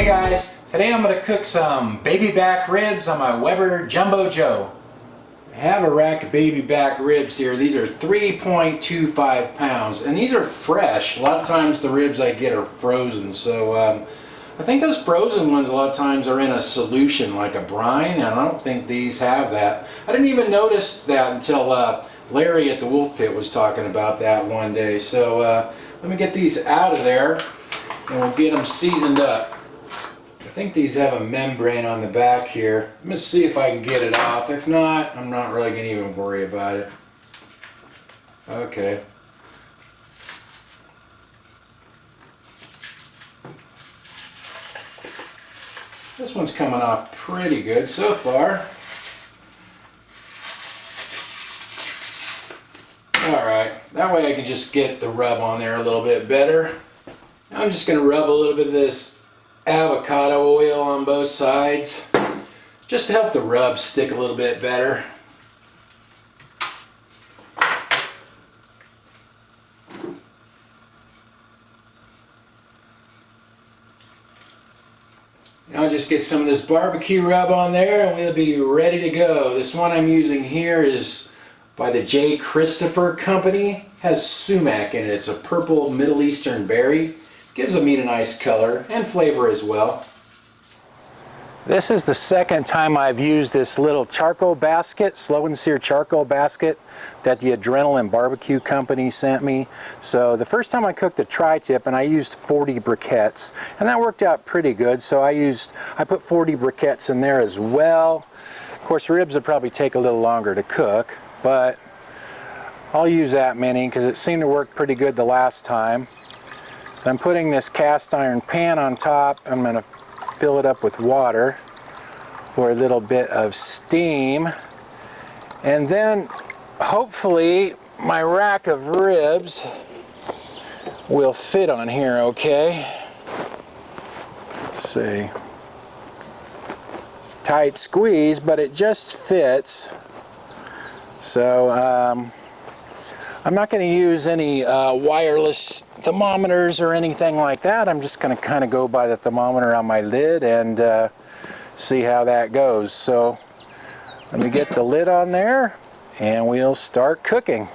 guys, today I'm going to cook some baby back ribs on my Weber Jumbo Joe. I have a rack of baby back ribs here. These are 3.25 pounds and these are fresh. A lot of times the ribs I get are frozen, so I think those frozen ones a lot of times are in a solution like a brine, and I don't think these have that. I didn't even notice that until Larry at the Wolf Pit was talking about that one day. So let me get these out of there and we'll get them seasoned up. I think these have a membrane on the back here. I'm going to see if I can get it off. If not, I'm not really going to even worry about it. Okay. This one's coming off pretty good so far. Alright, that way I can just get the rub on there a little bit better. Now I'm just going to rub a little bit of this avocado oil on both sides just to help the rub stick a little bit better. Now I'll just get some of this barbecue rub on there and we'll be ready to go. This one I'm using here is by the J. Christopher Company. It has sumac in it. It's a purple Middle Eastern berry. Gives the meat a nice color and flavor as well. This is the second time I've used this little charcoal basket, Slow and Sear charcoal basket that the Adrenaline Barbecue Company sent me. So the first time I cooked a tri-tip and I used 40 briquettes and that worked out pretty good. So I put 40 briquettes in there as well. Of course ribs would probably take a little longer to cook, but I'll use that many because it seemed to work pretty good the last time. I'm putting this cast iron pan on top. I'm going to fill it up with water for a little bit of steam. And then hopefully my rack of ribs will fit on here okay. Let's see. It's a tight squeeze, but it just fits. So I'm not going to use any wireless thermometers or anything like that. I'm just going to kind of go by the thermometer on my lid and see how that goes. So let me get the lid on there and we'll start cooking.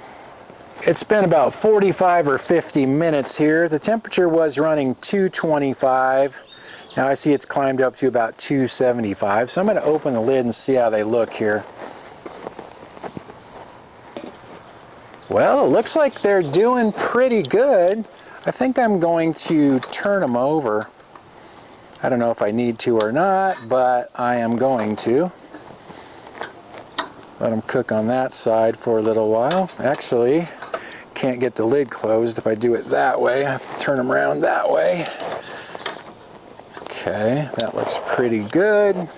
It's been about 45 or 50 minutes here. The temperature was running 225. Now I see it's climbed up to about 275. So I'm going to open the lid and see how they look here. Well, it looks like they're doing pretty good. I think I'm going to turn them over. I don't know if I need to or not, but I am going to. Let them cook on that side for a little while. Actually, can't get the lid closed if I do it that way. I have to turn them around that way. Okay, that looks pretty good.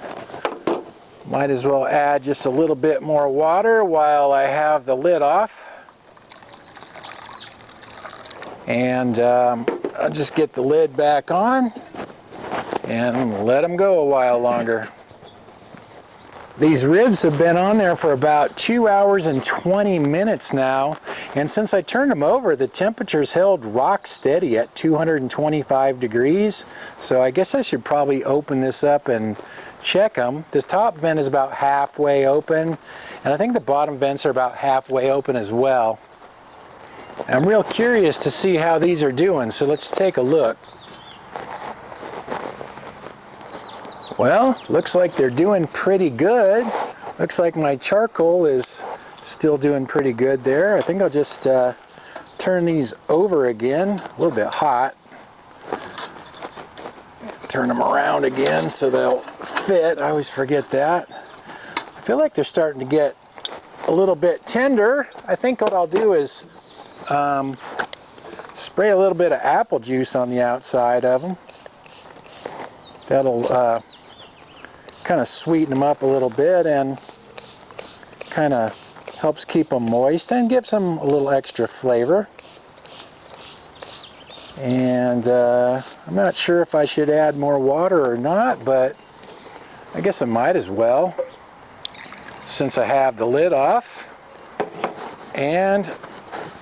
Might as well add just a little bit more water while I have the lid off. And I'll just get the lid back on and let them go a while longer. These ribs have been on there for about 2 hours and 20 minutes now, and since I turned them over the temperature's held rock steady at 225 degrees, so I guess I should probably open this up and check them. This top vent is about halfway open and I think the bottom vents are about halfway open as well. I'm real curious to see how these are doing, so let's take a look. Well, looks like they're doing pretty good. Looks like my charcoal is still doing pretty good there. I think I'll just turn these over again, a little bit hot. Turn them around again so they'll fit. I always forget that. I feel like they're starting to get a little bit tender. I think what I'll do is spray a little bit of apple juice on the outside of them. That'll kind of sweeten them up a little bit and kind of helps keep them moist and gives them a little extra flavor. And I'm not sure if I should add more water or not, but I guess I might as well since I have the lid off. And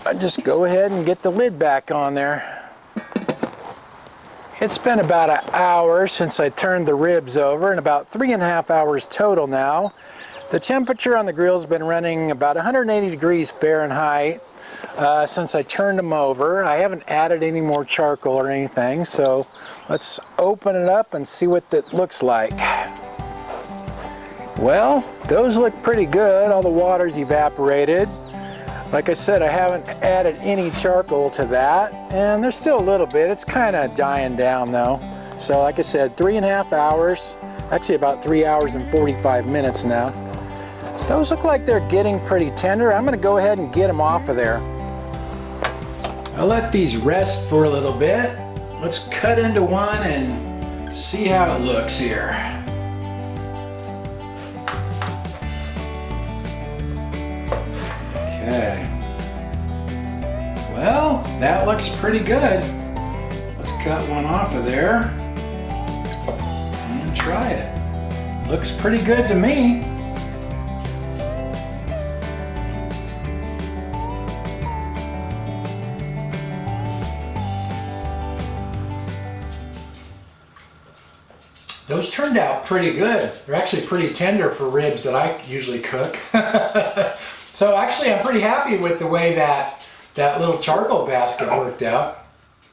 I just go ahead and get the lid back on there. It's been about an hour since I turned the ribs over, and about 3.5 hours total now. The temperature on the grill's been running about 180 degrees Fahrenheit since I turned them over. I haven't added any more charcoal or anything, so let's open it up and see what that looks like. Well, those look pretty good. All the water's evaporated. Like I said, I haven't added any charcoal to that, and there's still a little bit. It's kind of dying down though. So like I said, 3.5 hours, actually about 3 hours and 45 minutes now. Those look like they're getting pretty tender. I'm gonna go ahead and get them off of there. I'll let these rest for a little bit. Let's cut into one and see how it looks here. Okay. Well, that looks pretty good. Let's cut one off of there and try it. Looks pretty good to me. Those turned out pretty good. They're actually pretty tender for ribs that I usually cook. So actually I'm pretty happy with the way that little charcoal basket worked out.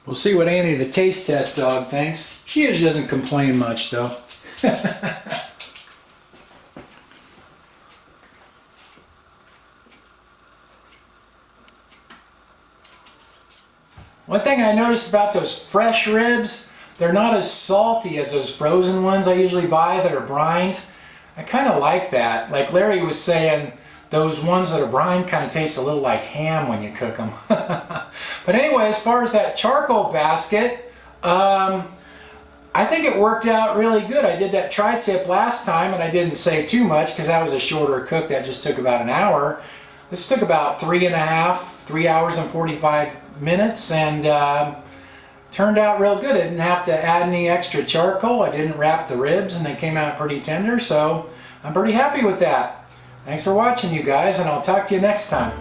We'll see what Annie, the taste test dog, thinks. She usually doesn't complain much though. One thing I noticed about those fresh ribs, they're not as salty as those frozen ones I usually buy that are brined. I kind of like that. Like Larry was saying, those ones that are brined kind of taste a little like ham when you cook them. But anyway, as far as that charcoal basket, I think it worked out really good. I did that tri-tip last time and I didn't say too much because that was a shorter cook. That just took about an hour. This took about 3 hours and 45 minutes, and turned out real good. I didn't have to add any extra charcoal. I didn't wrap the ribs and they came out pretty tender, so I'm pretty happy with that. Thanks for watching, you guys, and I'll talk to you next time.